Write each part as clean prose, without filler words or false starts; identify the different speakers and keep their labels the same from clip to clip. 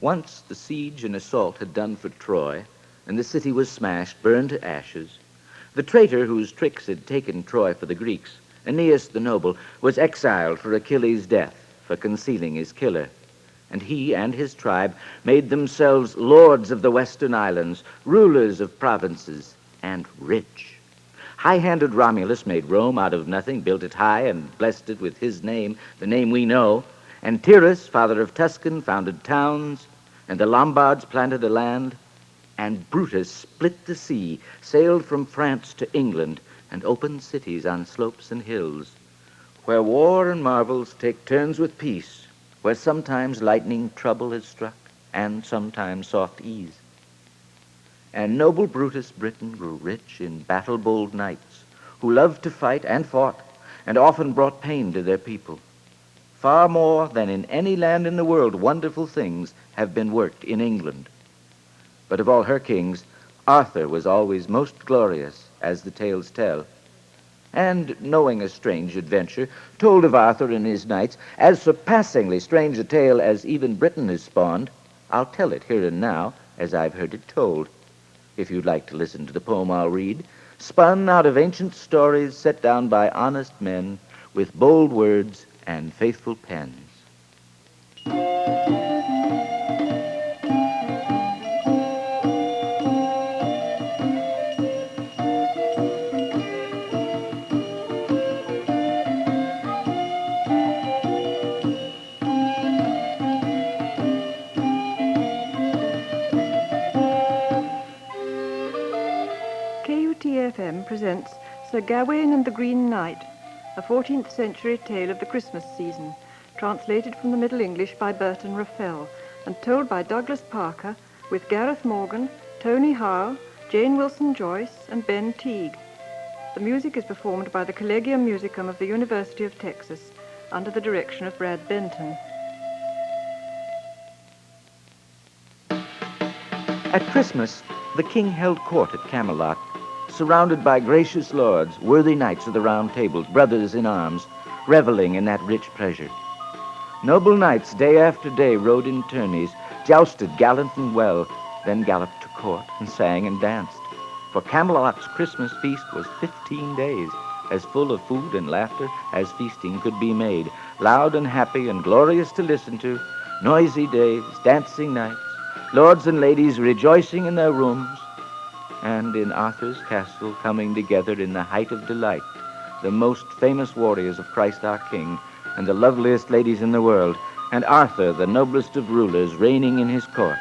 Speaker 1: Once the siege and assault had done for Troy, and the city was smashed, burned to ashes. The traitor whose tricks had taken Troy for the Greeks, Aeneas the noble, was exiled for Achilles' death, for concealing his killer. And he and his tribe made themselves lords of the western islands, rulers of provinces, and rich. High-handed Romulus made Rome out of nothing, built it high, and blessed it with his name, the name we know. And Tyrrhus, father of Tuscan, founded towns, and the Lombards planted a land. And Brutus split the sea, sailed from France to England, and opened cities on slopes and hills, where war and marvels take turns with peace, where sometimes lightning trouble is struck, and sometimes soft ease. And noble Brutus Britain grew rich in battle-bold knights, who loved to fight and fought, and often brought pain to their people. Far more than in any land in the world, wonderful things have been worked in England. But of all her kings, Arthur was always most glorious, as the tales tell. And, knowing a strange adventure, told of Arthur and his knights, as surpassingly strange a tale as even Britain has spawned, I'll tell it here and now, as I've heard it told. If you'd like to listen to the poem I'll read, spun out of ancient stories set down by honest men with bold words and faithful pens.
Speaker 2: KUT presents Sir Gawain and the Green Knight, a 14th century tale of the Christmas season, translated from the Middle English by Burton Raffel, and told by Douglas Parker, with Gareth Morgan, Tony Howe, Jane Wilson Joyce, and Ben Teague. The music is performed by the Collegium Musicum of the University of Texas, under the direction of Brad Benton.
Speaker 1: At Christmas, the king held court at Camelot, surrounded by gracious lords, worthy knights of the Round Table, brothers in arms, reveling in that rich pleasure. Noble knights day after day rode in tourneys, jousted gallant and well, then galloped to court and sang and danced. For Camelot's Christmas feast was 15 days, as full of food and laughter as feasting could be made, loud and happy and glorious to listen to, noisy days, dancing nights, lords and ladies rejoicing in their rooms, and in Arthur's castle coming together in the height of delight, the most famous warriors of Christ our King, and the loveliest ladies in the world, and Arthur, the noblest of rulers, reigning in his court.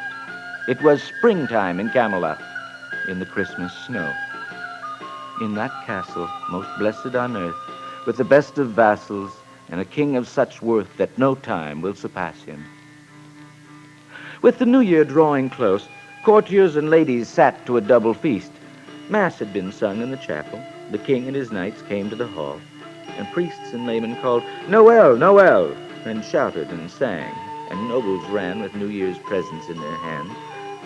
Speaker 1: It was springtime in Camelot, in the Christmas snow. In that castle, most blessed on earth, with the best of vassals, and a king of such worth that no time will surpass him. With the new year drawing close, courtiers and ladies sat to a double feast. Mass had been sung in the chapel. The king and his knights came to the hall, and priests and laymen called, "Noel, Noel," and shouted and sang, and nobles ran with New Year's presents in their hands,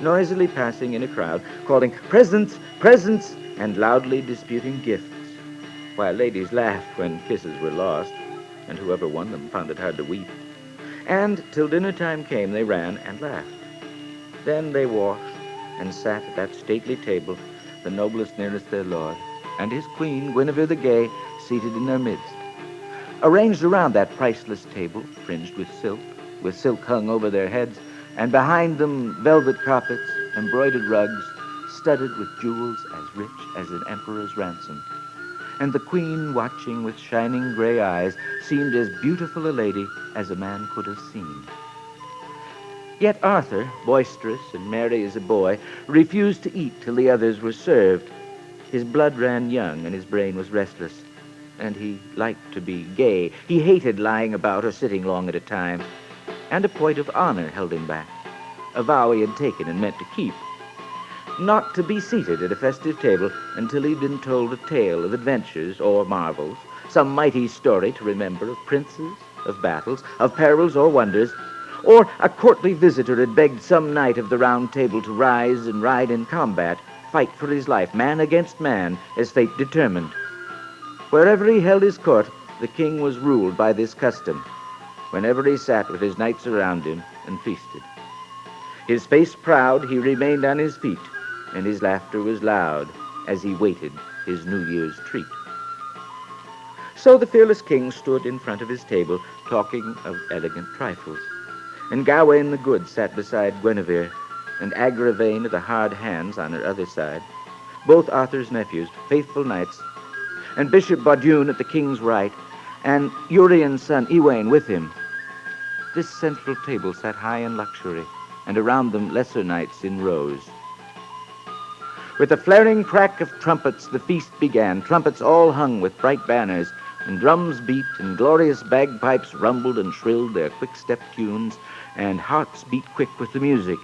Speaker 1: noisily passing in a crowd, calling, "Presents, presents," and loudly disputing gifts, while ladies laughed when kisses were lost, and whoever won them found it hard to weep. And till dinner time came, they ran and laughed. Then they washed and sat at that stately table, the noblest nearest their lord, and his queen, Guinevere the Gay, seated in their midst. Arranged around that priceless table, fringed with silk hung over their heads, and behind them velvet carpets, embroidered rugs, studded with jewels as rich as an emperor's ransom. And the queen, watching with shining gray eyes, seemed as beautiful a lady as a man could have seen. Yet Arthur, boisterous and merry as a boy, refused to eat till the others were served. His blood ran young and his brain was restless, and he liked to be gay. He hated lying about or sitting long at a time, and a point of honor held him back, a vow he had taken and meant to keep. Not to be seated at a festive table until he'd been told a tale of adventures or marvels, some mighty story to remember of princes, of battles, of perils or wonders, or a courtly visitor had begged some knight of the Round Table to rise and ride in combat, fight for his life, man against man, as fate determined. Wherever he held his court, the king was ruled by this custom, whenever he sat with his knights around him and feasted. His face proud, he remained on his feet, and his laughter was loud as he waited his New Year's treat. So the fearless king stood in front of his table, talking of elegant trifles. And Gawain the good sat beside Guinevere, and Agravain of the hard hands on her other side, both Arthur's nephews, faithful knights, and Bishop Bodune at the king's right, and Urien's son Ewain with him. This central table sat high in luxury, and around them lesser knights in rows. With a flaring crack of trumpets the feast began, trumpets all hung with bright banners, and drums beat, and glorious bagpipes rumbled and shrilled their quick-step tunes, and hearts beat quick with the music.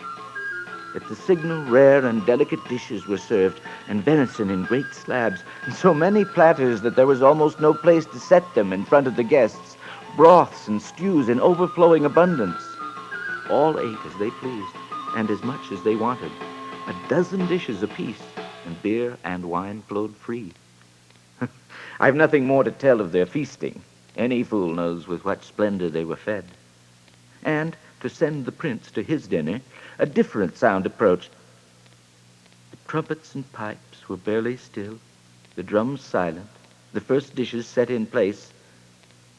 Speaker 1: At the signal, rare and delicate dishes were served, and venison in great slabs, and so many platters that there was almost no place to set them in front of the guests, broths and stews in overflowing abundance. All ate as they pleased, and as much as they wanted, 12 dishes apiece, and beer and wine flowed free. I've nothing more to tell of their feasting. Any fool knows with what splendor they were fed. And to send the prince to his dinner, a different sound approached. The trumpets and pipes were barely still, the drums silent, the first dishes set in place,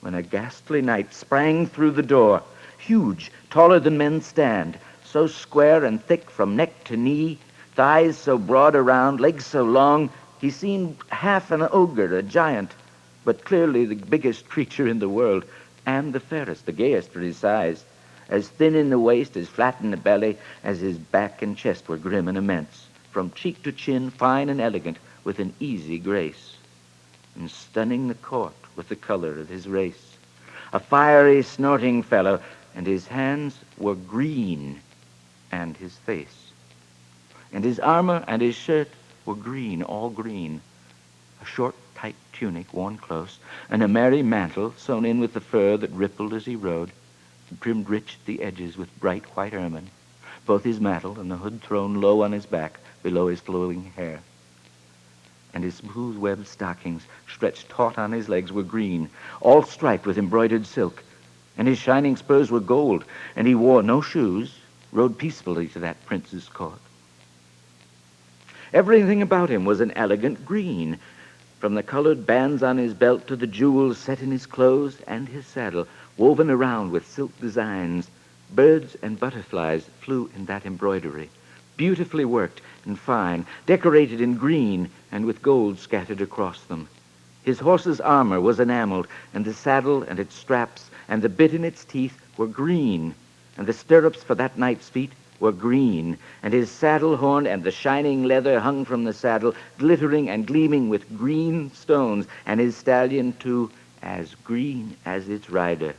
Speaker 1: when a ghastly knight sprang through the door, huge, taller than men stand, so square and thick from neck to knee, thighs so broad around, legs so long, he seemed half an ogre, a giant, but clearly the biggest creature in the world, and the fairest, the gayest for his size, as thin in the waist, as flat in the belly, as his back and chest were grim and immense, from cheek to chin, fine and elegant, with an easy grace, and stunning the court with the color of his race. A fiery, snorting fellow, and his hands were green, and his face. And his armor and his shirt were green, all green. A short, tight tunic worn close, and a merry mantle sewn in with the fur that rippled as he rode, and trimmed rich at the edges with bright white ermine, both his mantle and the hood thrown low on his back below his flowing hair. And his smooth webbed stockings, stretched taut on his legs, were green, all striped with embroidered silk, and his shining spurs were gold, and he wore no shoes, rode peacefully to that prince's court. Everything about him was an elegant green, from the colored bands on his belt to the jewels set in his clothes and his saddle, woven around with silk designs. Birds and butterflies flew in that embroidery, beautifully worked and fine, decorated in green and with gold scattered across them. His horse's armor was enameled, and the saddle and its straps and the bit in its teeth were green, and the stirrups for that knight's feet were green, and his saddle horn and the shining leather hung from the saddle, glittering and gleaming with green stones, and his stallion, too, as green as its rider.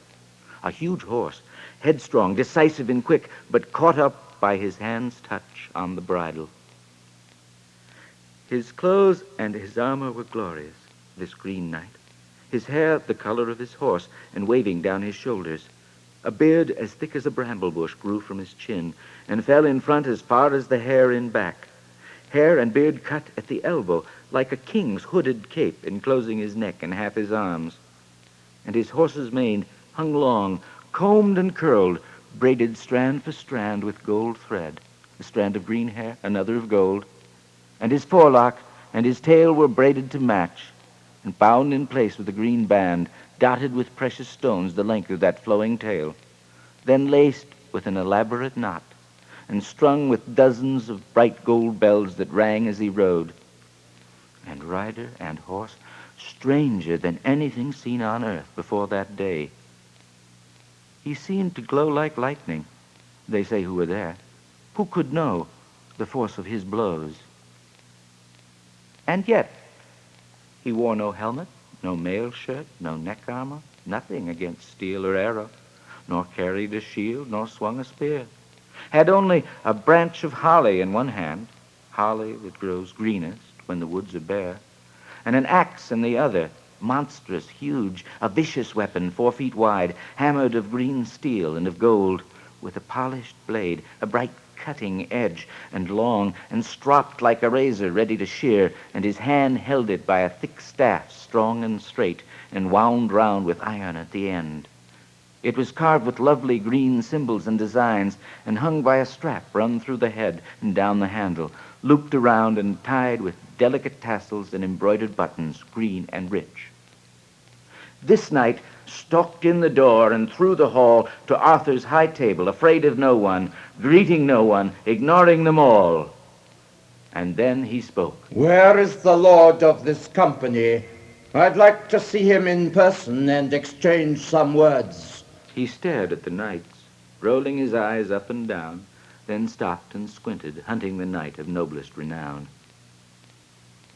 Speaker 1: A huge horse, headstrong, decisive and quick, but caught up by his hand's touch on the bridle. His clothes and his armor were glorious, this green knight. His hair the color of his horse and waving down his shoulders. A beard as thick as a bramble bush grew from his chin and fell in front as far as the hair in back. Hair and beard cut at the elbow like a king's hooded cape enclosing his neck and half his arms. And his horse's mane hung long, combed and curled, braided strand for strand with gold thread, a strand of green hair, another of gold. And his forelock and his tail were braided to match, and bound in place with a green band, dotted with precious stones the length of that flowing tail, then laced with an elaborate knot, and strung with dozens of bright gold bells that rang as he rode. And rider and horse, stranger than anything seen on earth before that day. He seemed to glow like lightning, they say who were there. Who could know the force of his blows? And yet, he wore no helmet, no mail shirt, no neck armor, nothing against steel or arrow, nor carried a shield, nor swung a spear. Had only a branch of holly in one hand, holly that grows greenest when the woods are bare, and an axe in the other, monstrous, huge, a vicious weapon 4 feet wide, hammered of green steel and of gold, with a polished blade, a bright cutting edge, and long, and stropped like a razor ready to shear, and his hand held it by a thick staff, strong and straight, and wound round with iron at the end. It was carved with lovely green symbols and designs, and hung by a strap run through the head and down the handle, looped around and tied with delicate tassels and embroidered buttons, green and rich. This knight stalked in the door and through the hall to Arthur's high table, afraid of no one, greeting no one, ignoring them all. And then he spoke.
Speaker 3: "Where is the lord of this company? I'd like to see him in person and exchange some words."
Speaker 1: He stared at the knights, rolling his eyes up and down, then stopped and squinted, hunting the knight of noblest renown.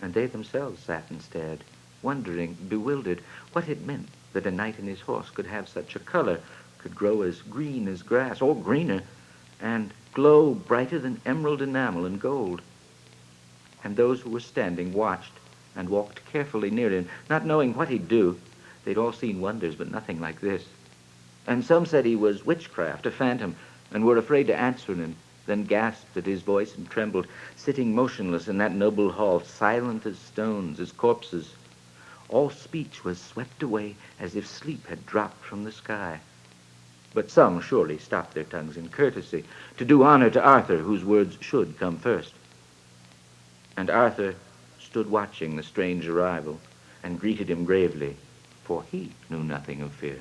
Speaker 1: And they themselves sat and stared, wondering, bewildered, what it meant that a knight and his horse could have such a color, could grow as green as grass, or greener, and glow brighter than emerald enamel and gold. And those who were standing watched and walked carefully near him, not knowing what he'd do. They'd all seen wonders, but nothing like this. And some said he was witchcraft, a phantom, and were afraid to answer him, then gasped at his voice and trembled, sitting motionless in that noble hall, silent as stones, as corpses. All speech was swept away as if sleep had dropped from the sky. But some surely stopped their tongues in courtesy, to do honor to Arthur, whose words should come first. And Arthur stood watching the strange arrival, and greeted him gravely, for he knew nothing of fear,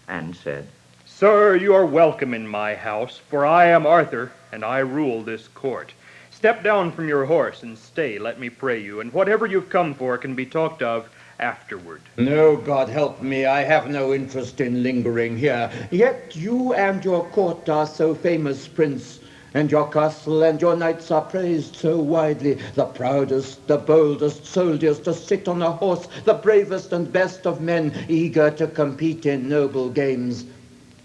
Speaker 1: and said,
Speaker 4: "Sir, you are welcome in my house, for I am Arthur, and I rule this court. Step down from your horse and stay, let me pray you, and whatever you've come for can be talked of afterward."
Speaker 3: "No, God help me, I have no interest in lingering here. Yet you and your court are so famous, Prince, and your castle and your knights are praised so widely. The proudest, the boldest soldiers to sit on a horse, the bravest and best of men, eager to compete in noble games.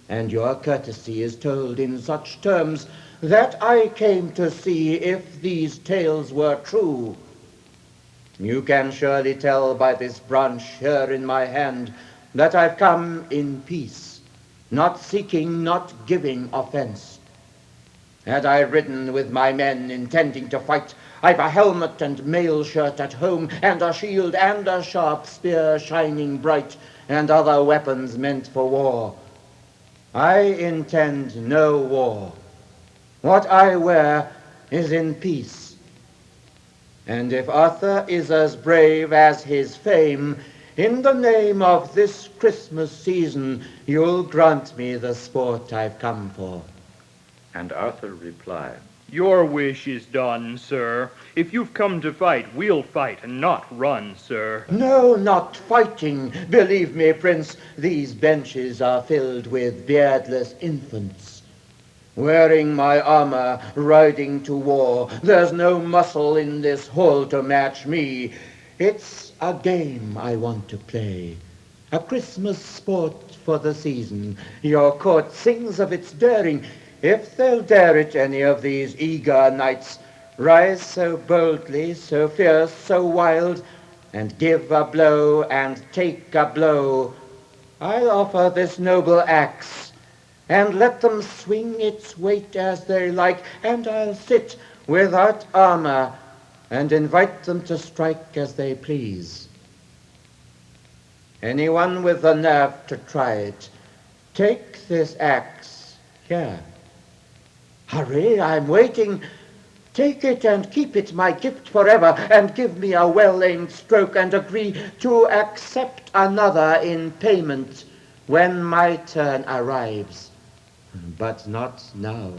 Speaker 3: And your courtesy is told in such terms that I came to see if these tales were true. You can surely tell by this branch here in my hand that I've come in peace, not seeking, not giving offense. Had I ridden with my men intending to fight, I've a helmet and mail shirt at home, and a shield and a sharp spear shining bright, and other weapons meant for war. I intend no war. What I wear is in peace. And if Arthur is as brave as his fame, in the name of this Christmas season, you'll grant me the sport I've come for."
Speaker 1: And Arthur replied,
Speaker 4: "Your wish is done, sir. If you've come to fight, we'll fight and not run, sir."
Speaker 3: "No, not fighting. Believe me, Prince, these benches are filled with beardless infants. Wearing my armor, riding to war, there's no muscle in this hall to match me. It's a game I want to play, a Christmas sport for the season. Your court sings of its daring. If they'll dare it, any of these eager knights, rise so boldly, so fierce, so wild, and give a blow and take a blow, I'll offer this noble axe, and let them swing its weight as they like, and I'll sit without armor and invite them to strike as they please. Anyone with the nerve to try it, take this axe here. Hurry, I'm waiting. Take it and keep it my gift forever, and give me a well-aimed stroke, and agree to accept another in payment when my turn arrives. But not now.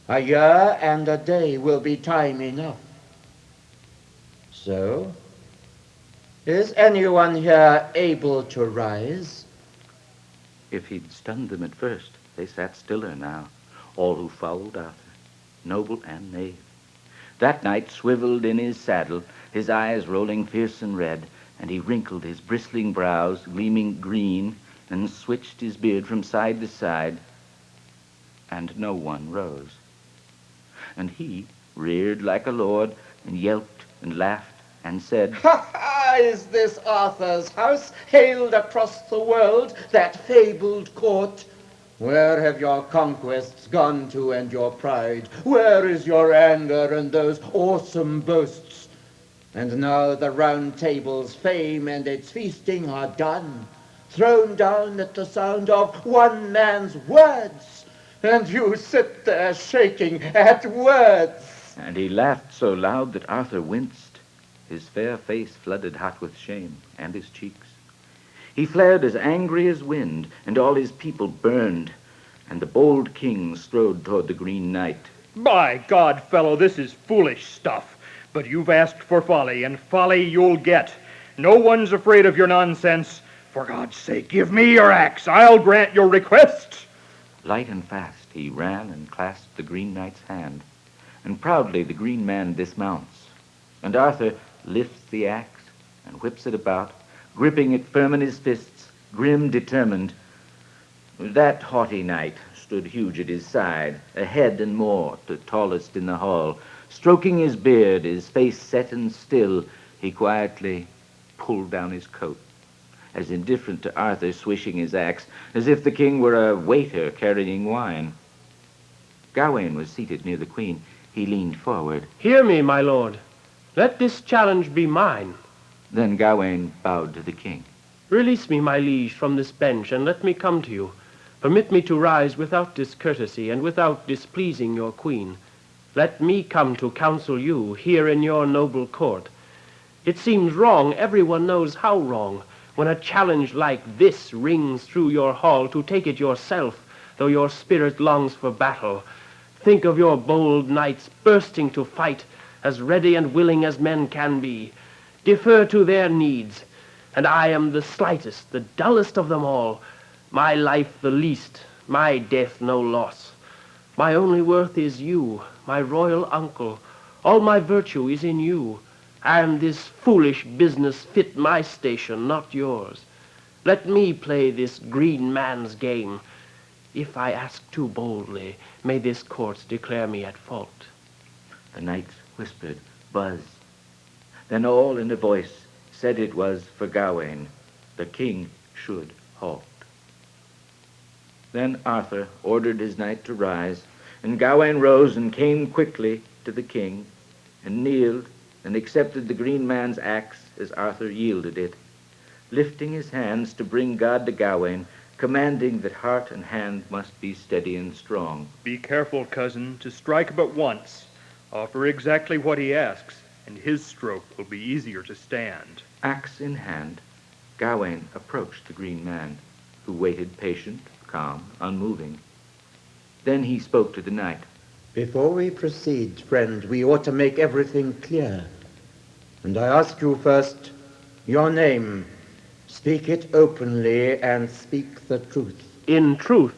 Speaker 3: A year and a day will be time enough. So, is anyone here able to rise?"
Speaker 1: If he'd stunned them at first, they sat stiller now, all who followed Arthur, noble and knave. That knight swiveled in his saddle, his eyes rolling fierce and red, and he wrinkled his bristling brows, gleaming green, and switched his beard from side to side, and no one rose. And he reared like a lord, and yelped and laughed, and said,
Speaker 3: "Ha ha! Is this Arthur's house, hailed across the world, that fabled court? Where have your conquests gone to and your pride? Where is your anger and those awesome boasts? And now the Round Table's fame and its feasting are done. thrown down at the sound of one man's words, and you sit there shaking at words.
Speaker 1: And he laughed so loud that Arthur winced. His fair face flooded hot with shame, and his cheeks. He flared as angry as wind, and all his people burned, and the bold king strode toward the Green Knight.
Speaker 4: By God, fellow, this is foolish stuff. But you've asked for folly, and folly you'll get. No one's afraid of your nonsense. For God's sake, give me your axe. I'll grant your request.
Speaker 1: Light and fast he ran and clasped the Green Knight's hand, and proudly the Green Man dismounts, and Arthur lifts the axe and whips it about, gripping it firm in his fists, grim, determined. That haughty knight stood huge at his side, a head and more, the tallest in the hall. Stroking his beard, his face set and still, he quietly pulled down his coat, as indifferent to Arthur swishing his axe, as if the king were a waiter carrying wine. Gawain was seated near the queen. He leaned forward.
Speaker 5: Hear me, my lord. Let this challenge be mine.
Speaker 1: Then Gawain bowed to the king.
Speaker 5: Release me, my liege, from this bench, and let me come to you. Permit me to rise without discourtesy and without displeasing your queen. Let me come to counsel you here in your noble court. It seems wrong, everyone knows how wrong, when a challenge like this rings through your hall to take it yourself, though your spirit longs for battle. Think of your bold knights bursting to fight, as ready and willing as men can be. Defer to their needs, and I am the slightest, the dullest of them all, my life the least, my death no loss. My only worth is you, my royal uncle. All my virtue is in you, and this foolish business fit my station, not yours. Let me play this green man's game. If I ask too boldly, may this court declare me at fault.
Speaker 1: The knights whispered, "Buzz." Then all in a voice said it was for Gawain. The king should halt. Then Arthur ordered his knight to rise, and Gawain rose and came quickly to the king, and kneeled and accepted the green man's axe as Arthur yielded it, lifting his hands to bring God to Gawain, commanding that heart and hand must be steady and strong.
Speaker 4: Be careful, cousin, to strike but once. Offer exactly what he asks, and his stroke will be easier to stand.
Speaker 1: Axe in hand, Gawain approached the green man, who waited patient, calm, unmoving. Then he spoke to the knight.
Speaker 3: Before we proceed, friend, we ought to make everything clear. And I ask you first, your name. Speak it openly and speak the truth.
Speaker 5: In truth,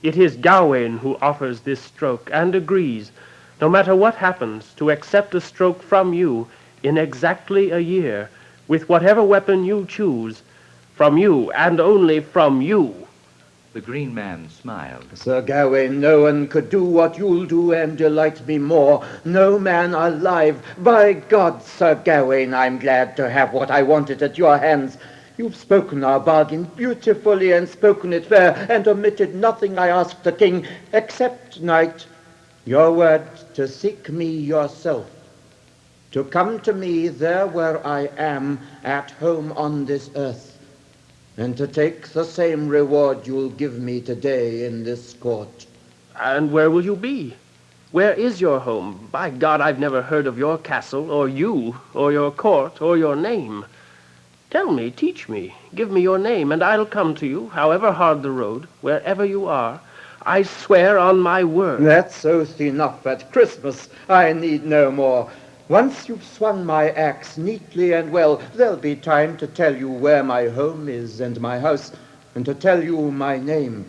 Speaker 5: it is Gawain who offers this stroke and agrees, no matter what happens, to accept a stroke from you in exactly a year, with whatever weapon you choose, from you and only from you.
Speaker 1: The green man smiled.
Speaker 3: Sir Gawain, no one could do what you'll do and delight me more. No man alive. By God, Sir Gawain, I'm glad to have what I wanted at your hands. You've spoken our bargain beautifully and spoken it fair, and omitted nothing I asked the king, except, knight, your word to seek me yourself, to come to me there where I am, at home on this earth, and to take the same reward you'll give me today in this court.
Speaker 5: And where will you be? Where is your home? By God, I've never heard of your castle, or you, or your court, or your name. Tell me, teach me, give me your name, and I'll come to you, however hard the road, wherever you are. I swear on my word.
Speaker 3: That's oath enough at Christmas. I need no more. Once you've swung my axe neatly and well, there'll be time to tell you where my home is and my house, and to tell you my name.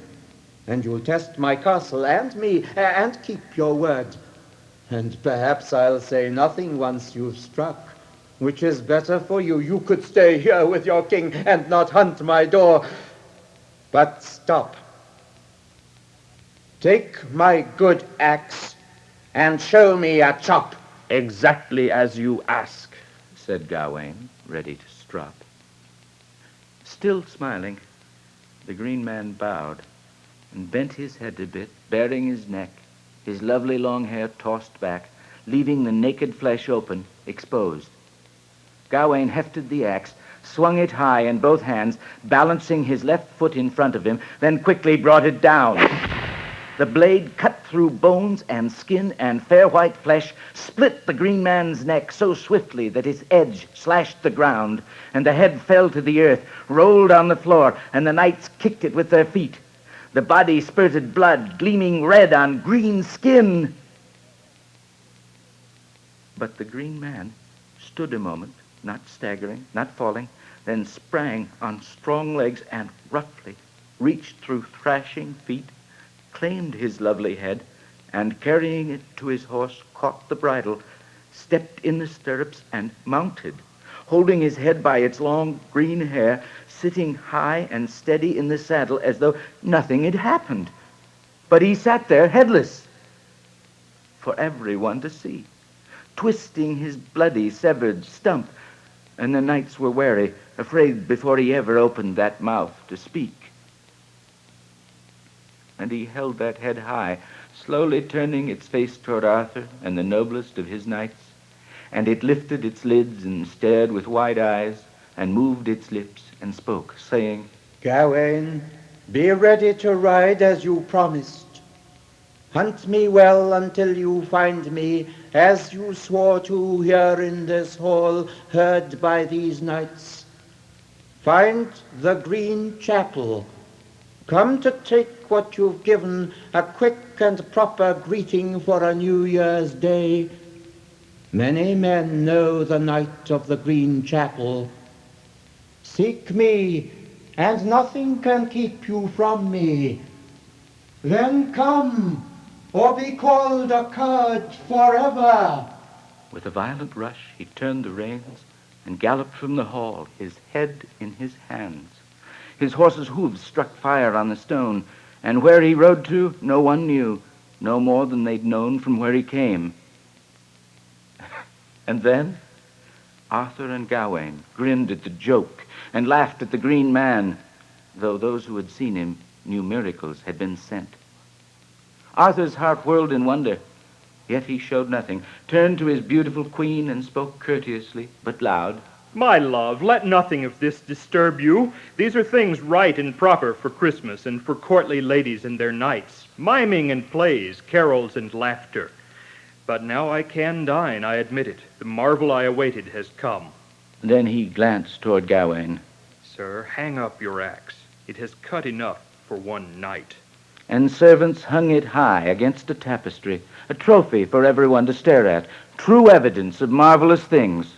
Speaker 3: And you'll test my castle and me, and keep your word. And perhaps I'll say nothing once you've struck, which is better for you. You could stay here with your king and not hunt my door. But stop. Take my good axe and show me a chop.
Speaker 5: Exactly as you ask,
Speaker 1: said Gawain, ready to strut. Still smiling, the green man bowed and bent his head a bit, baring his neck, his lovely long hair tossed back, leaving the naked flesh open, exposed. Gawain hefted the axe, swung it high in both hands, balancing his left foot in front of him, then quickly brought it down. The blade cut through bones and skin and fair white flesh, split the green man's neck so swiftly that its edge slashed the ground, and the head fell to the earth, rolled on the floor, and the knights kicked it with their feet. The body spurted blood, gleaming red on green skin. But the green man stood a moment, not staggering, not falling, then sprang on strong legs and roughly reached through thrashing feet, claimed his lovely head, and carrying it to his horse, caught the bridle, stepped in the stirrups, and mounted, holding his head by its long green hair, sitting high and steady in the saddle as though nothing had happened. But he sat there headless for everyone to see, twisting his bloody, severed stump, and the knights were wary, afraid before he ever opened that mouth to speak. And he held that head high, slowly turning its face toward Arthur and the noblest of his knights, and it lifted its lids and stared with wide eyes, and moved its lips and spoke, saying,
Speaker 3: Gawain, be ready to ride as you promised. Hunt me well until you find me, as you swore to here in this hall, heard by these knights. Find the green chapel. Come to take what you've given, a quick and proper greeting for a New Year's Day. Many men know the night of the green chapel. Seek me, and nothing can keep you from me. Then come, or be called a coward forever.
Speaker 1: With a violent rush, he turned the reins and galloped from the hall, his head in his hands. His horse's hooves struck fire on the stone, and where he rode to, no one knew, no more than they'd known from where he came. And then Arthur and Gawain grinned at the joke and laughed at the green man, though those who had seen him knew miracles had been sent. Arthur's heart whirled in wonder, yet he showed nothing, turned to his beautiful queen and spoke courteously but loud.
Speaker 4: My love, let nothing of this disturb you. These are things right and proper for Christmas and for courtly ladies and their knights, miming and plays, carols and laughter. But now I can dine, I admit it. The marvel I awaited has come.
Speaker 1: Then he glanced toward Gawain.
Speaker 4: Sir, hang up your axe. It has cut enough for one night.
Speaker 1: And servants hung it high against a tapestry, a trophy for everyone to stare at, true evidence of marvelous things.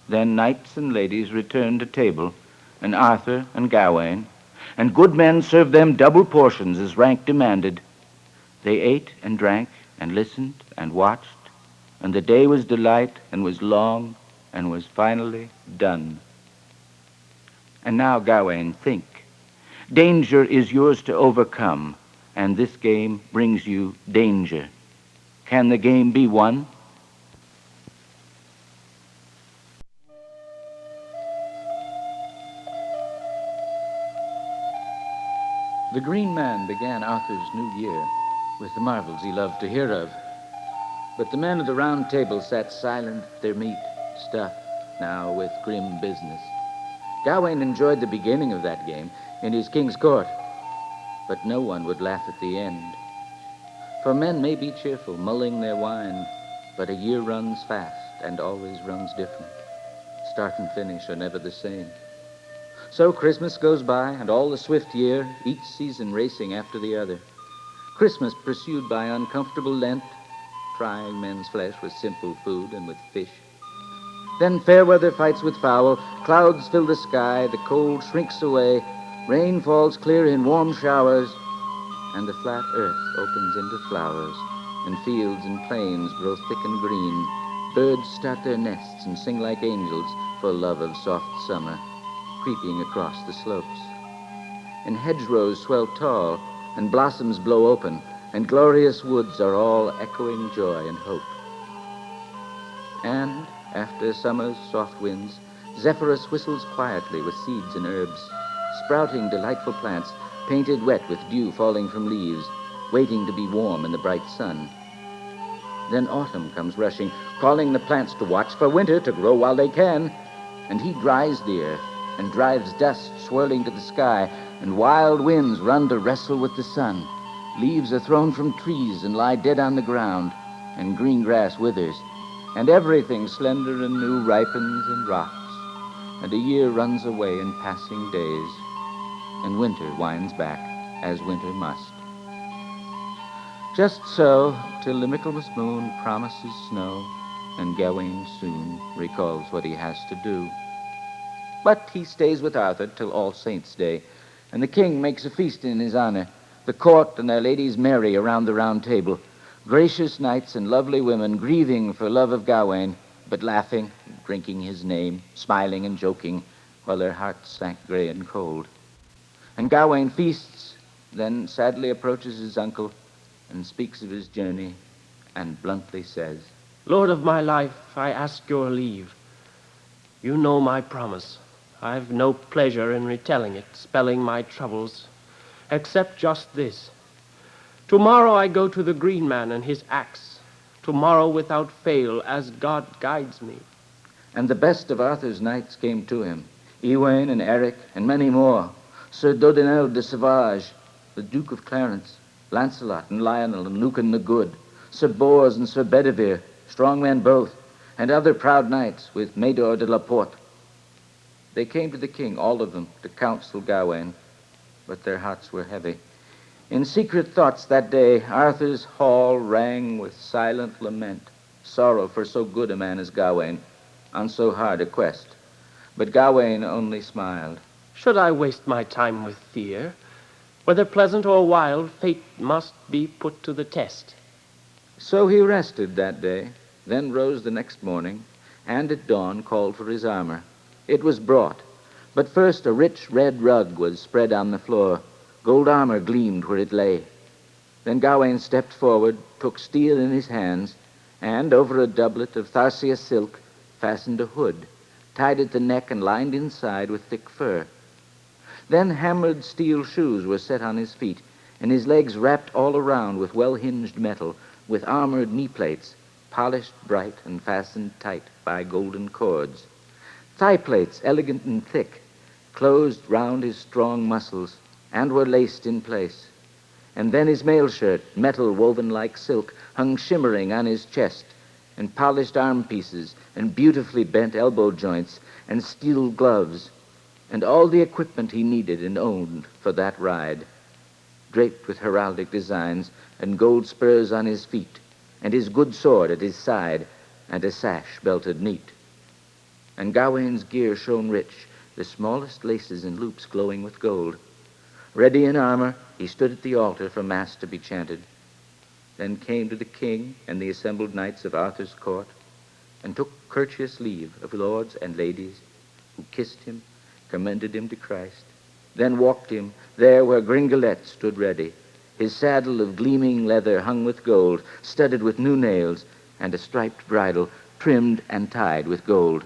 Speaker 1: Then knights and ladies returned to table, and Arthur and Gawain, and good men served them double portions as rank demanded. They ate and drank and listened and watched, and the day was delight and was long and was finally done. And now, Gawain, think. Danger is yours to overcome, and this game brings you danger. Can the game be won? The Green Man began Arthur's new year with the marvels he loved to hear of. But the men of the Round Table sat silent, their meat stuffed, now with grim business. Gawain enjoyed the beginning of that game in his king's court, but no one would laugh at the end. For men may be cheerful, mulling their wine, but a year runs fast and always runs different. Start and finish are never the same. So Christmas goes by, and all the swift year, each season racing after the other. Christmas pursued by uncomfortable Lent, trying men's flesh with simple food and with fish. Then fair weather fights with foul, clouds fill the sky, the cold shrinks away, rain falls clear in warm showers, and the flat earth opens into flowers, and fields and plains grow thick and green. Birds start their nests and sing like angels for love of soft summer, creeping across the slopes. And hedgerows swell tall, and blossoms blow open, and glorious woods are all echoing joy and hope. And after summer's soft winds, Zephyrus whistles quietly with seeds and herbs, sprouting delightful plants, painted wet with dew falling from leaves, waiting to be warm in the bright sun. Then autumn comes rushing, calling the plants to watch for winter to grow while they can, and he dries the earth, and drives dust swirling to the sky, and wild winds run to wrestle with the sun. Leaves are thrown from trees and lie dead on the ground, and green grass withers, and everything slender and new ripens and rots, and a year runs away in passing days, and winter winds back as winter must. Just so, till the Michaelmas moon promises snow, and Gawain soon recalls what he has to do. But he stays with Arthur till All Saints' Day, and the king makes a feast in his honor. The court and their ladies merry around the round table, gracious knights and lovely women grieving for love of Gawain, but laughing, drinking his name, smiling and joking, while their hearts sank gray and cold. And Gawain feasts, then sadly approaches his uncle and speaks of his journey, and bluntly says,
Speaker 5: Lord of my life, I ask your leave. You know my promise. I've no pleasure in retelling it, spelling my troubles, except just this. Tomorrow I go to the Green Man and his axe. Tomorrow without fail, as God guides me.
Speaker 1: And the best of Arthur's knights came to him, Ewain and Eric and many more, Sir Dodinel de Sauvage, the Duke of Clarence, Lancelot and Lionel and Lucan the Good, Sir Bors and Sir Bedivere, strong men both, and other proud knights with Mador de la Porte. They came to the king, all of them, to counsel Gawain, but their hearts were heavy. In secret thoughts that day, Arthur's hall rang with silent lament, sorrow for so good a man as Gawain, on so hard a quest. But Gawain only smiled.
Speaker 5: Should I waste my time with fear? Whether pleasant or wild, fate must be put to the test.
Speaker 1: So he rested that day, then rose the next morning, and at dawn called for his armor. It was brought, but first a rich red rug was spread on the floor. Gold armor gleamed where it lay. Then Gawain stepped forward, took steel in his hands, and over a doublet of Tharsia silk fastened a hood, tied at the neck and lined inside with thick fur. Then hammered steel shoes were set on his feet, and his legs wrapped all around with well-hinged metal, with armored knee plates, polished bright and fastened tight by golden cords. Thigh plates, elegant and thick, closed round his strong muscles, and were laced in place. And then his mail shirt, metal woven like silk, hung shimmering on his chest, and polished arm pieces, and beautifully bent elbow joints, and steel gloves, and all the equipment he needed and owned for that ride, draped with heraldic designs, and gold spurs on his feet, and his good sword at his side, and a sash belted neat. And Gawain's gear shone rich, the smallest laces and loops glowing with gold. Ready in armor, he stood at the altar for mass to be chanted, then came to the king and the assembled knights of Arthur's court, and took courteous leave of lords and ladies, who kissed him, commended him to Christ, then walked him there where Gringolet stood ready, his saddle of gleaming leather hung with gold, studded with new nails, and a striped bridle trimmed and tied with gold.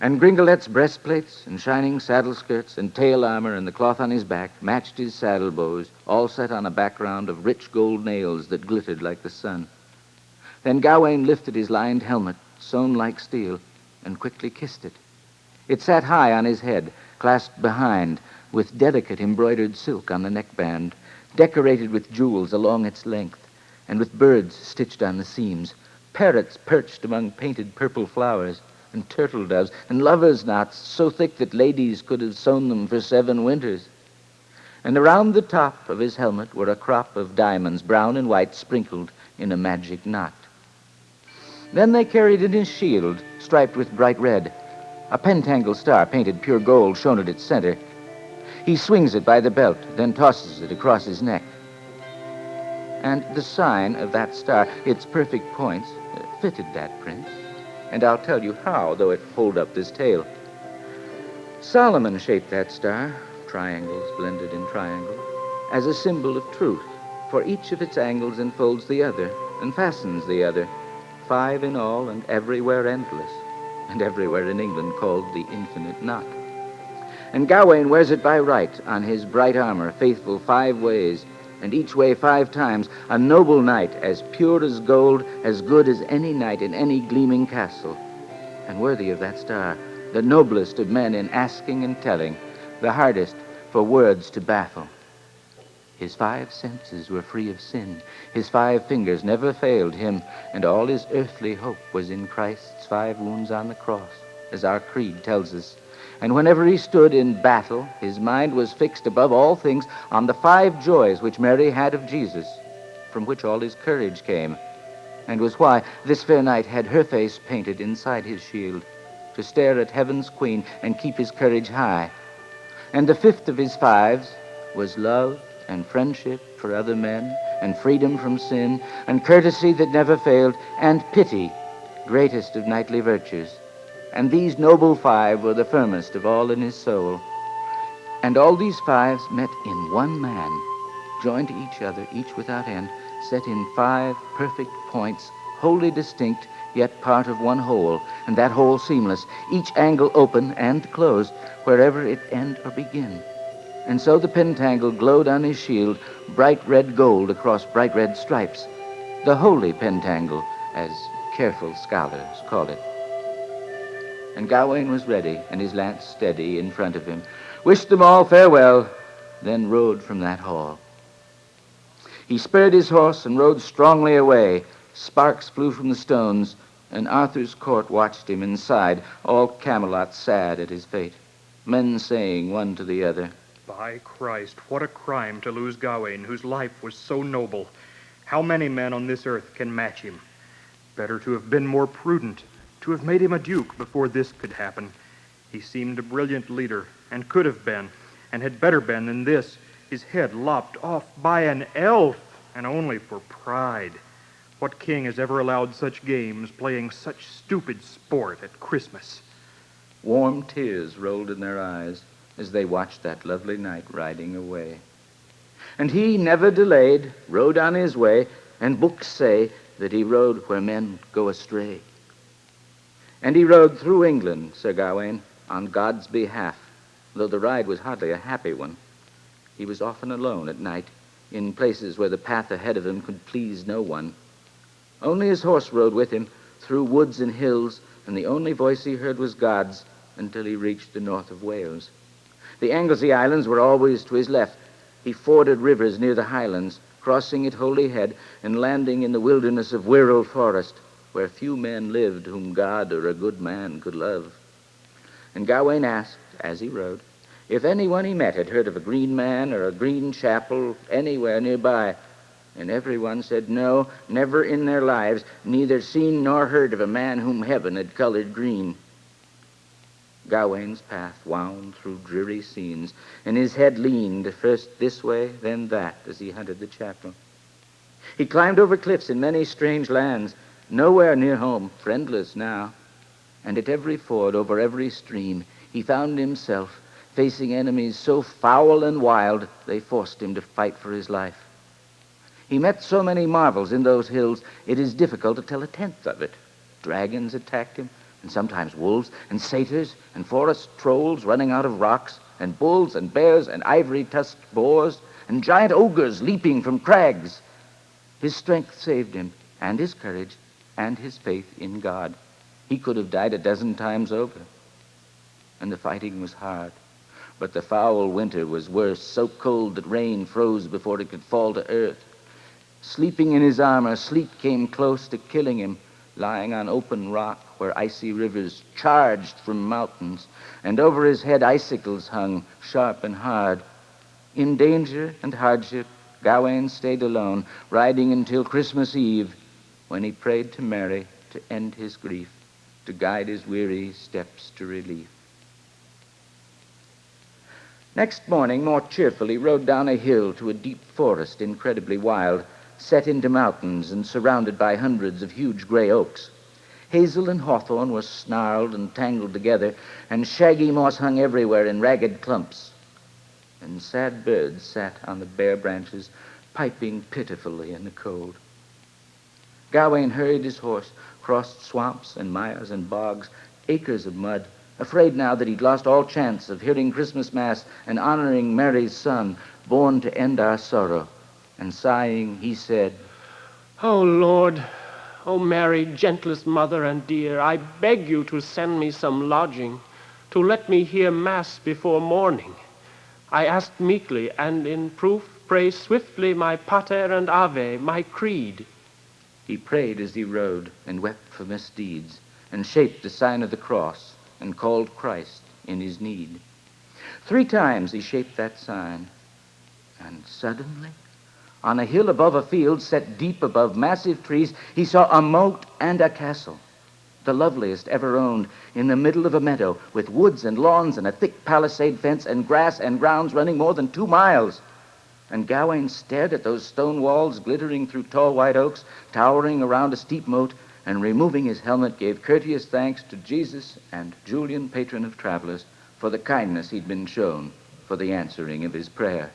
Speaker 1: And Gringolet's breastplates and shining saddle skirts and tail armor and the cloth on his back matched his saddle bows, all set on a background of rich gold nails that glittered like the sun. Then Gawain lifted his lined helmet, sewn like steel, and quickly kissed it. It sat high on his head, clasped behind, with delicate embroidered silk on the neckband, decorated with jewels along its length, and with birds stitched on the seams, parrots perched among painted purple flowers, and turtle doves, and lovers' knots so thick that ladies could have sewn them for 7 winters. And around the top of his helmet were a crop of diamonds, brown and white, sprinkled in a magic knot. Then they carried in his shield, striped with bright red, a pentangle star painted pure gold shone at its center. He swings it by the belt, then tosses it across his neck. And the sign of that star, its perfect points, fitted that prince. And I'll tell you how, though it hold up this tale. Solomon shaped that star, triangles blended in triangle, as a symbol of truth, for each of its angles enfolds the other and fastens the other, 5 in all and everywhere endless, and everywhere in England called the infinite knot. And Gawain wears it by right on his bright armor, faithful 5 ways, and each way 5 times, a noble knight, as pure as gold, as good as any knight in any gleaming castle, and worthy of that star, the noblest of men in asking and telling, the hardest for words to baffle. His 5 senses were free of sin. His 5 fingers never failed him, and all his earthly hope was in Christ's 5 wounds on the cross, as our creed tells us. And whenever he stood in battle, his mind was fixed above all things on the 5 joys which Mary had of Jesus, from which all his courage came, and was why this fair knight had her face painted inside his shield, to stare at heaven's queen and keep his courage high. And the 5th of his 5s was love and friendship for other men, and freedom from sin, and courtesy that never failed, and pity, greatest of knightly virtues. And these noble 5 were the firmest of all in his soul. And all these 5s met in one man, joined to each other, each without end, set in 5 perfect points, wholly distinct, yet part of one whole, and that whole seamless, each angle open and closed, wherever it end or begin. And so the pentangle glowed on his shield, bright red gold across bright red stripes, the holy pentangle, as careful scholars call it. And Gawain was ready, and his lance steady in front of him, wished them all farewell, then rode from that hall. He spurred his horse and rode strongly away. Sparks flew from the stones, and Arthur's court watched him and sighed, all Camelot sad at his fate, men saying one to the other,
Speaker 4: By Christ, what a crime to lose Gawain, whose life was so noble. How many men on this earth can match him? Better to have been more prudent, to have made him a duke before this could happen. He seemed a brilliant leader, and could have been, and had better been than this, his head lopped off by an elf, and only for pride. What king has ever allowed such games, playing such stupid sport at Christmas?
Speaker 1: Warm tears rolled in their eyes as they watched that lovely knight riding away. And he never delayed, rode on his way, and books say that he rode where men go astray. And he rode through England, Sir Gawain, on God's behalf, though the ride was hardly a happy one. He was often alone at night, in places where the path ahead of him could please no one. Only his horse rode with him through woods and hills, and the only voice he heard was God's until he reached the north of Wales. The Anglesey Islands were always to his left. He forded rivers near the highlands, crossing at Holyhead and landing in the wilderness of Wirral Forest, where few men lived whom God or a good man could love. And Gawain asked, as he rode, if anyone he met had heard of a green man or a green chapel anywhere nearby. And everyone said no, never in their lives, neither seen nor heard of a man whom heaven had colored green. Gawain's path wound through dreary scenes, and his head leaned first this way, then that, as he hunted the chapel. He climbed over cliffs in many strange lands, nowhere near home, friendless now. And at every ford, over every stream, he found himself facing enemies so foul and wild they forced him to fight for his life. He met so many marvels in those hills, it is difficult to tell a tenth of it. Dragons attacked him, and sometimes wolves, and satyrs, and forest trolls running out of rocks, and bulls and bears and ivory-tusked boars, and giant ogres leaping from crags. His strength saved him, and his courage, and his faith in God. He could have died a dozen times over. And the fighting was hard, but the foul winter was worse, so cold that rain froze before it could fall to earth. Sleeping in his armor, sleep came close to killing him, lying on open rock where icy rivers charged from mountains, and over his head icicles hung, sharp and hard. In danger and hardship, Gawain stayed alone, riding until Christmas Eve, when he prayed to Mary to end his grief, to guide his weary steps to relief. Next morning, more cheerfully, rode down a hill to a deep forest, incredibly wild, set into mountains and surrounded by hundreds of huge gray oaks. Hazel and hawthorn were snarled and tangled together, and shaggy moss hung everywhere in ragged clumps. And sad birds sat on the bare branches, piping pitifully in the cold. Gawain hurried his horse, crossed swamps and mires and bogs, acres of mud, afraid now that he'd lost all chance of hearing Christmas Mass and honoring Mary's son, born to end our sorrow. And sighing, he said,
Speaker 5: O Lord, O Mary, gentlest mother and dear, I beg you to send me some lodging, to let me hear Mass before morning. I asked meekly, and in proof pray swiftly my Pater and Ave, my creed.
Speaker 1: He prayed as he rode, and wept for misdeeds, and shaped the sign of the cross, and called Christ in his need. 3 times he shaped that sign, and suddenly, on a hill above a field set deep above massive trees, he saw a moat and a castle, the loveliest ever owned, in the middle of a meadow, with woods and lawns and a thick palisade fence and grass and grounds running more than 2 miles. And Gawain stared at those stone walls glittering through tall white oaks, towering around a steep moat, and removing his helmet, gave courteous thanks to Jesus and Julian, patron of travelers, for the kindness he'd been shown, for the answering of his prayer.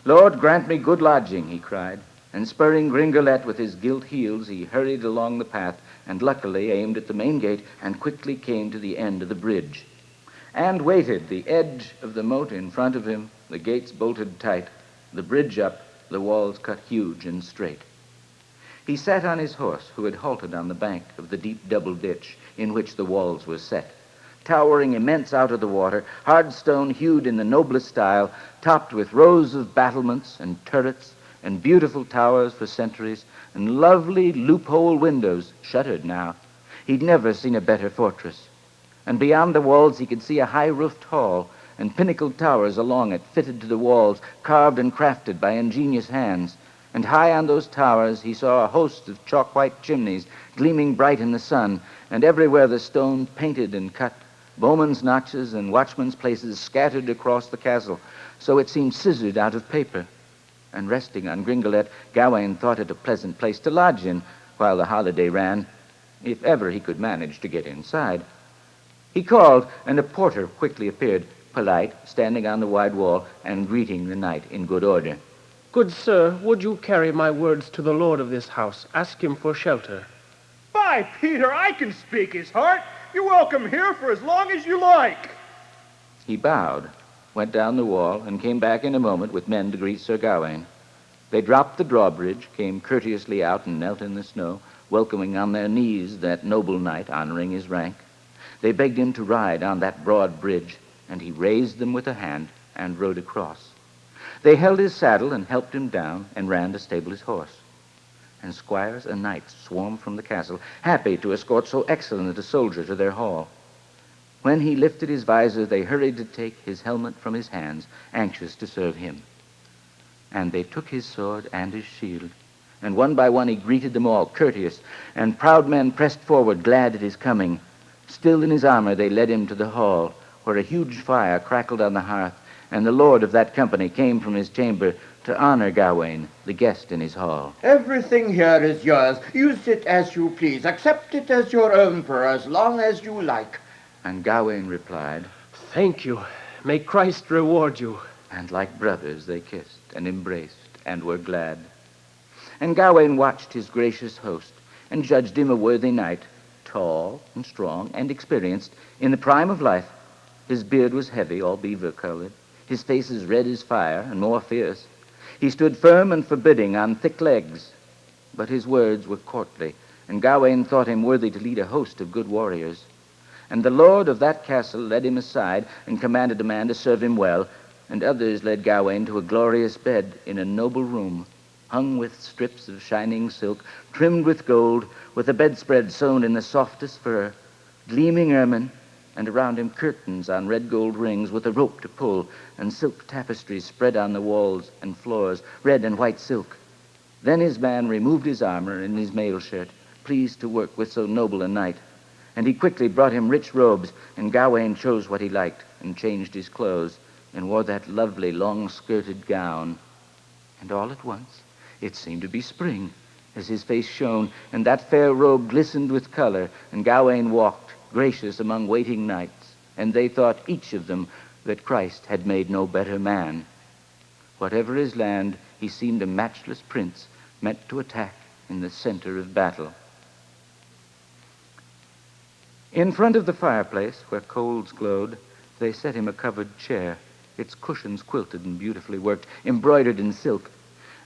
Speaker 1: "Lord, grant me good lodging," he cried, and spurring Gringolet with his gilt heels, he hurried along the path, and luckily aimed at the main gate, and quickly came to the end of the bridge, and waited, the edge of the moat in front of him, the gates bolted tight, the bridge up, the walls cut huge and straight. He sat on his horse, who had halted on the bank of the deep double ditch in which the walls were set, towering immense out of the water, hard stone hewed in the noblest style, topped with rows of battlements and turrets and beautiful towers for centuries, and lovely loophole windows, shuttered now. He'd never seen a better fortress. And beyond the walls he could see a high-roofed hall, and pinnacled towers along it, fitted to the walls, carved and crafted by ingenious hands. And high on those towers he saw a host of chalk-white chimneys, gleaming bright in the sun, and everywhere the stone painted and cut, bowmen's notches and watchmen's places scattered across the castle, so it seemed scissored out of paper. And resting on Gringolet, Gawain thought it a pleasant place to lodge in while the holiday ran, if ever he could manage to get inside. He called, and a porter quickly appeared, polite, standing on the wide wall, and greeting the knight in good order.
Speaker 5: Good sir, would you carry my words to the lord of this house? Ask him for shelter.
Speaker 4: By Peter, I can speak his heart. You're welcome here for as long as you like.
Speaker 1: He bowed, went down the wall, and came back in a moment with men to greet Sir Gawain. They dropped the drawbridge, came courteously out, and knelt in the snow, welcoming on their knees that noble knight, honoring his rank. They begged him to ride on that broad bridge, and he raised them with a hand and rode across. They held his saddle and helped him down, and ran to stable his horse. And squires and knights swarmed from the castle, happy to escort so excellent a soldier to their hall. When he lifted his visor, they hurried to take his helmet from his hands, anxious to serve him. And they took his sword and his shield, and one by one he greeted them all, courteous, and proud men pressed forward, glad at his coming. Still in his armor they led him to the hall, where a huge fire crackled on the hearth, and the lord of that company came from his chamber to honor Gawain, the guest in his hall.
Speaker 3: Everything here is yours. Use it as you please. Accept it as your own for as long as you like.
Speaker 1: And Gawain replied,
Speaker 5: Thank you. May Christ reward you.
Speaker 1: and like brothers they kissed and embraced and were glad. And Gawain watched his gracious host, and judged him a worthy knight, tall and strong and experienced, in the prime of life. His beard was heavy, all beaver-colored, his face as red as fire and more fierce. He stood firm and forbidding on thick legs, but his words were courtly, and Gawain thought him worthy to lead a host of good warriors. And the lord of that castle led him aside, and commanded a man to serve him well, and others led Gawain to a glorious bed in a noble room, hung with strips of shining silk, trimmed with gold, with a bedspread sewn in the softest fur, gleaming ermine, and around him curtains on red gold rings with a rope to pull, and silk tapestries spread on the walls and floors, red and white silk. Then his man removed his armor and his mail shirt, pleased to work with so noble a knight. And he quickly brought him rich robes, and Gawain chose what he liked, and changed his clothes, and wore that lovely long-skirted gown. And all at once it seemed to be spring, as his face shone, and that fair robe glistened with color, and Gawain walked, gracious among waiting knights, and they thought each of them that Christ had made no better man. Whatever his land, he seemed a matchless prince, meant to attack in the center of battle. In front of the fireplace, where coals glowed, they set him a covered chair, its cushions quilted and beautifully worked, embroidered in silk,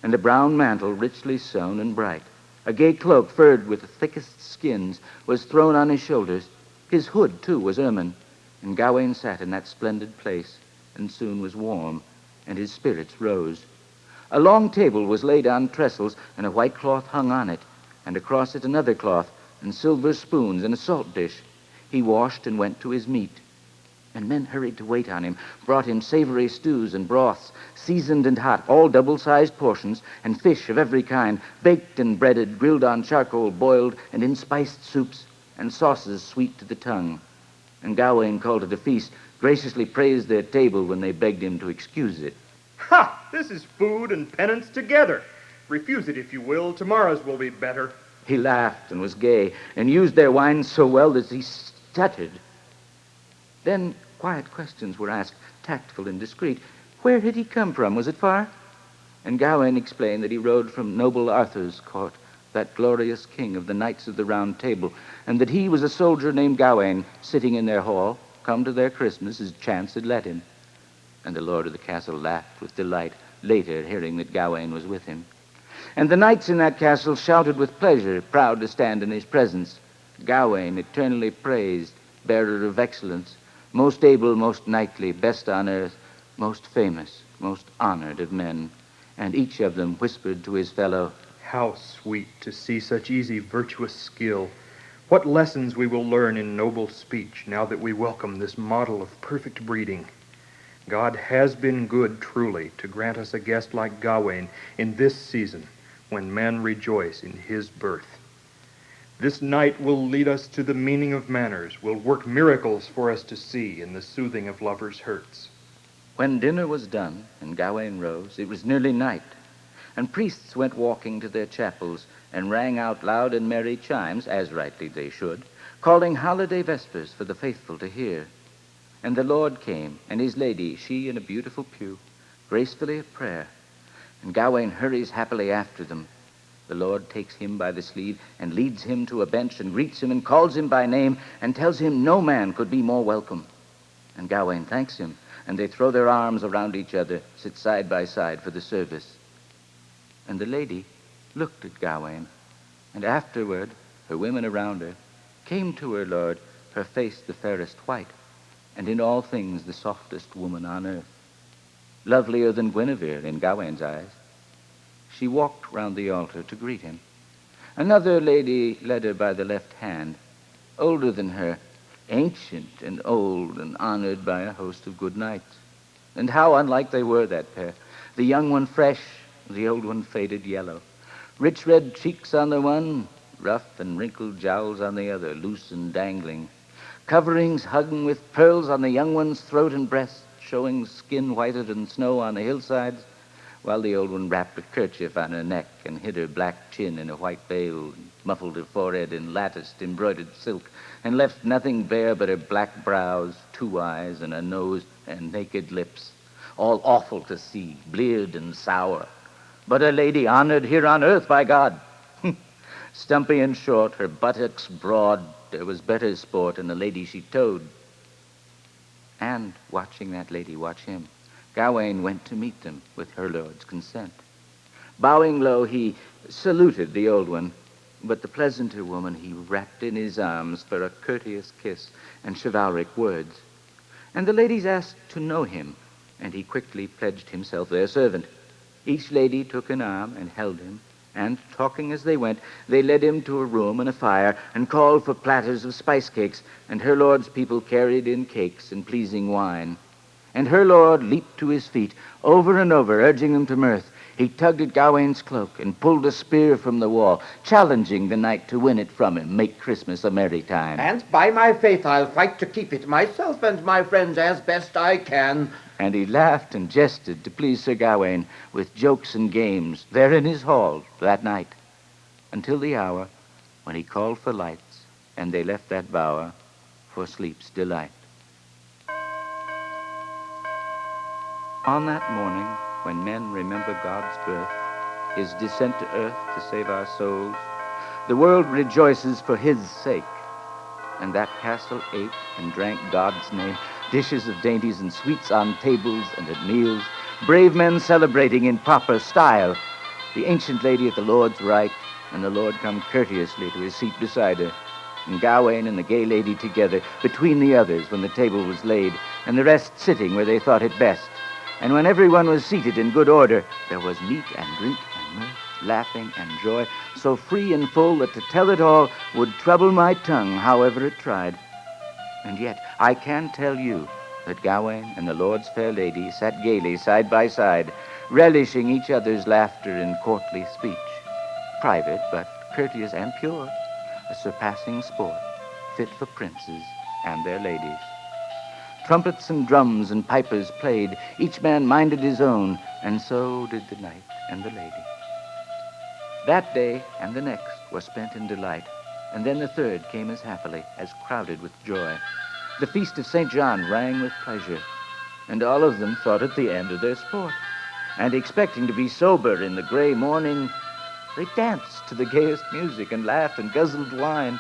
Speaker 1: and a brown mantle richly sewn and bright. A gay cloak, furred with the thickest skins, was thrown on his shoulders. His hood, too, was ermine, And Gawain sat in that splendid place, and soon was warm, and his spirits rose. A long table was laid on trestles, and a white cloth hung on it, and across it another cloth, and silver spoons, and a salt dish. He washed and went to his meat. And men hurried to wait on him, brought him savory stews and broths, seasoned and hot, all double-sized portions, and fish of every kind, baked and breaded, grilled on charcoal, boiled, and in spiced soups, and sauces sweet to the tongue. And Gawain called it a feast, graciously praised their table when they begged him to excuse it.
Speaker 4: Ha! This is food and penance together. Refuse it if you will. Tomorrow's will be better.
Speaker 1: He laughed and was gay, and used their wine so well that he stuttered. Then quiet questions were asked, tactful and discreet. Where had he come from? Was it far? And Gawain explained that he rode from noble Arthur's court, that glorious king of the Knights of the Round Table, and that he was a soldier named Gawain, sitting in their hall, come to their Christmas as chance had led him. And the lord of the castle laughed with delight, later hearing that Gawain was with him. And the knights in that castle shouted with pleasure, proud to stand in his presence. Gawain, eternally praised, bearer of excellence, most able, most knightly, best on earth, most famous, most honored of men. And each of them whispered to his fellow,
Speaker 4: How sweet to see such easy, virtuous skill. What lessons we will learn in noble speech now that we welcome this model of perfect breeding. God has been good, truly, to grant us a guest like Gawain in this season, when men rejoice in his birth. This night will lead us to the meaning of manners, will work miracles for us to see in the soothing of lovers' hurts.
Speaker 1: When dinner was done and Gawain rose, it was nearly night, and priests went walking to their chapels and rang out loud and merry chimes, as rightly they should, calling holiday vespers for the faithful to hear. And the Lord came, and his lady, she in a beautiful pew, gracefully at prayer. And Gawain hurries happily after them. The Lord takes him by the sleeve and leads him to a bench and greets him and calls him by name and tells him no man could be more welcome. And Gawain thanks him, and they throw their arms around each other, sit side by side for the service. And the lady looked at Gawain, and afterward her women around her came to her lord, her face the fairest white, and in all things the softest woman on earth, lovelier than Guinevere in Gawain's eyes. She walked round the altar to greet him. Another lady led her by the left hand, older than her, ancient and old and honored by a host of good knights. And how unlike they were, that pair, the young one fresh, the old one faded yellow, rich red cheeks on the one, rough and wrinkled jowls on the other, loose and dangling, coverings hung with pearls on the young one's throat and breast, showing skin whiter than snow on the hillsides, while the old one wrapped a kerchief on her neck and hid her black chin in a white veil, and muffled her forehead in latticed embroidered silk, and left nothing bare but her black brows, 2 eyes, and a nose, and naked lips, all awful to see, bleared and sour, but a lady honored here on earth by God. Stumpy and short, her buttocks broad, there was better sport in the lady she towed. And, watching that lady watch him, Gawain went to meet them with her lord's consent. Bowing low, he saluted the old one, but the pleasanter woman he wrapped in his arms for a courteous kiss and chivalric words. And the ladies asked to know him, and he quickly pledged himself their servant. Each lady took an arm and held him, and, talking as they went, they led him to a room and a fire, and called for platters of spice cakes, and her lord's people carried in cakes and pleasing wine. And her lord leaped to his feet, over and over, urging them to mirth. He tugged at Gawain's cloak and pulled a spear from the wall, challenging the knight to win it from him, make Christmas a merry time.
Speaker 3: And by my faith, I'll fight to keep it, myself and my friends, as best I can.
Speaker 1: And he laughed and jested to please Sir Gawain with jokes and games there in his hall that night, until the hour when he called for lights, and they left that bower for sleep's delight. On that morning, when men remember God's birth, his descent to earth to save our souls, the world rejoices for his sake. And that castle ate and drank God's name, dishes of dainties and sweets on tables and at meals, brave men celebrating in proper style, the ancient lady at the Lord's right, and the Lord come courteously to his seat beside her, and Gawain and the gay lady together between the others when the table was laid, and the rest sitting where they thought it best. And when everyone was seated in good order, there was meat and drink and mirth, laughing and joy, so free and full that to tell it all would trouble my tongue, however it tried. And yet I can tell you that Gawain and the Lord's fair lady sat gaily side by side, relishing each other's laughter in courtly speech, private but courteous and pure, a surpassing sport, fit for princes and their ladies. Trumpets and drums and pipers played, each man minded his own, and so did the knight and the lady. That day and the next were spent in delight, and then the third came as happily, as crowded with joy. The feast of St. John rang with pleasure, and all of them thought it the end of their sport, and expecting to be sober in the gray morning, they danced to the gayest music and laughed and guzzled wine,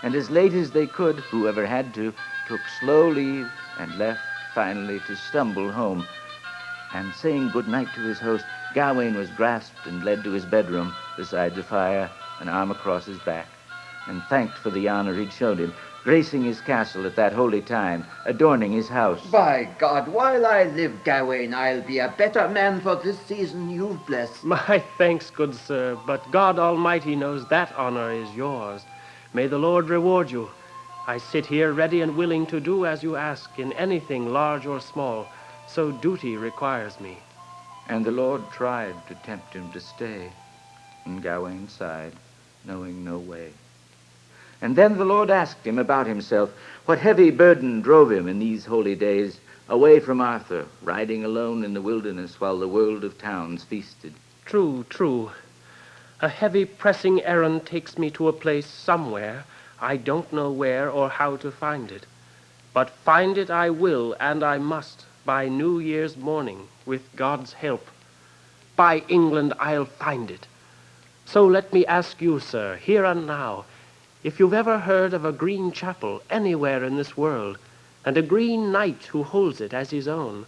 Speaker 1: and as late as they could, whoever had to, took slow leave and left finally to stumble home. And saying good night to his host, Gawain was grasped and led to his bedroom beside the fire, an arm across his back, and thanked for the honor he'd showed him, gracing his castle at that holy time, adorning his house.
Speaker 3: By God, while I live, Gawain, I'll be a better man for this season you've blessed.
Speaker 5: My thanks, good sir, but God Almighty knows that honor is yours. May the Lord reward you. I sit here ready and willing to do as you ask in anything large or small, so duty requires me.
Speaker 1: And the Lord tried to tempt him to stay, and Gawain sighed, knowing no way. And then the Lord asked him about himself, what heavy burden drove him in these holy days, away from Arthur, riding alone in the wilderness while the world of towns feasted.
Speaker 5: True, true. A heavy pressing errand takes me to a place somewhere. I don't know where or how to find it. But find it I will, and I must, by New Year's morning, with God's help. By England I'll find it. So let me ask you, sir, here and now, if you've ever heard of a green chapel anywhere in this world, and a green knight who holds it as his own.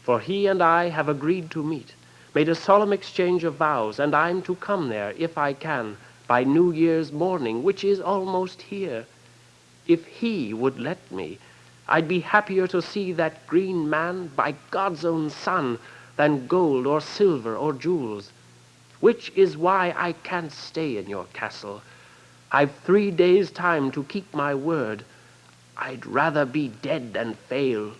Speaker 5: For he and I have agreed to meet, made a solemn exchange of vows, and I'm to come there, if I can, by New Year's morning, which is almost here. If he would let me, I'd be happier to see that green man by God's own son than gold or silver or jewels, which is why I can't stay in your castle. I've 3 days' time to keep my word. I'd rather be dead than fail.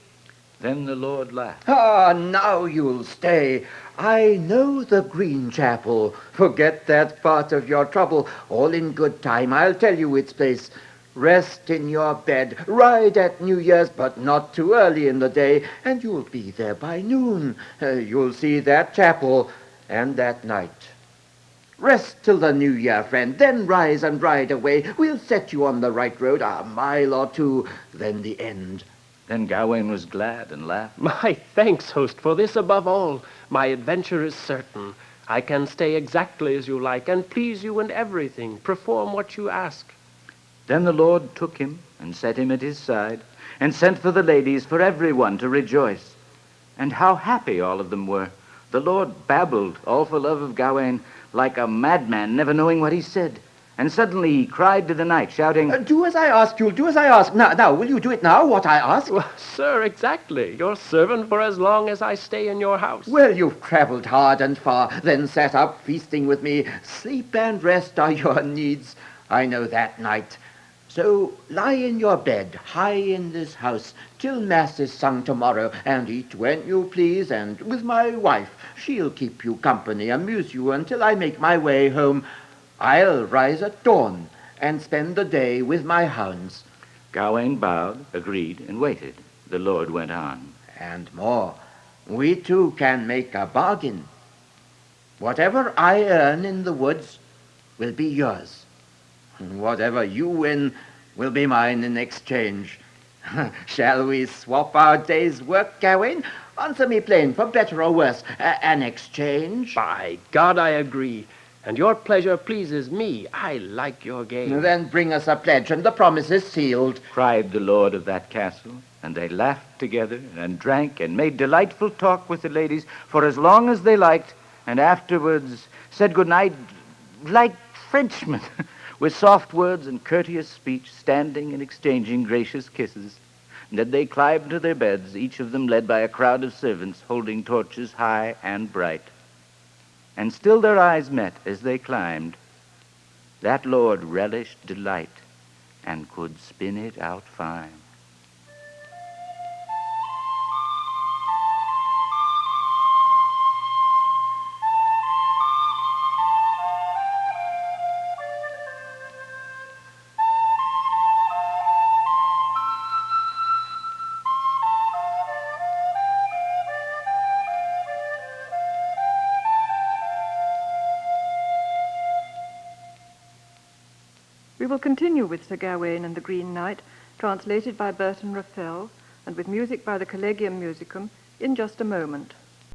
Speaker 1: Then the Lord laughed.
Speaker 3: Ah, now you'll stay. I know the Green Chapel. Forget that part of your trouble. All in good time, I'll tell you its place. Rest in your bed, ride at New Year's, but not too early in the day, and you'll be there by noon. You'll see that chapel and that night. Rest till the New Year, friend, then rise and ride away. We'll set you on the right road, a mile or two, then the end.
Speaker 1: Then Gawain was glad and laughed.
Speaker 5: My thanks, host, for this above all. My adventure is certain. I can stay exactly as you like, and please you in everything. Perform what you ask.
Speaker 1: Then the Lord took him and set him at his side, and sent for the ladies, for everyone to rejoice. And how happy all of them were. The Lord babbled, all for love of Gawain, like a madman, never knowing what he said. And suddenly he cried to the knight, shouting,
Speaker 3: Do as I ask, you'll do as I ask. Now, will you do it now, what I ask?
Speaker 5: Well, sir, exactly. Your servant for as long as I stay in your house.
Speaker 3: Well, you've traveled hard and far, then sat up feasting with me. Sleep and rest are your needs. I know that, knight. So lie in your bed, high in this house, till mass is sung tomorrow, and eat when you please, and with my wife. She'll keep you company, amuse you until I make my way home. I'll rise at dawn and spend the day with my hounds.
Speaker 1: Gawain bowed, agreed, and waited. The Lord went on.
Speaker 3: And more, we two can make a bargain. Whatever I earn in the woods will be yours. Whatever you win will be mine in exchange. Shall we swap our day's work, Gawain? Answer me plain, for better or worse. An exchange?
Speaker 5: By God, I agree. And your pleasure pleases me. I like your game.
Speaker 3: Then bring us a pledge, and the promise is sealed.
Speaker 1: Cried the lord of that castle, and they laughed together and drank and made delightful talk with the ladies for as long as they liked, and afterwards said good night like Frenchmen, with soft words and courteous speech, standing and exchanging gracious kisses. And then they climbed to their beds, each of them led by a crowd of servants holding torches high and bright. And still their eyes met as they climbed. That lord relished delight and could spin it out fine.
Speaker 2: We will continue with Sir Gawain and the Green Knight, translated by Burton Raffel, and with music by the Collegium Musicum, in just a moment.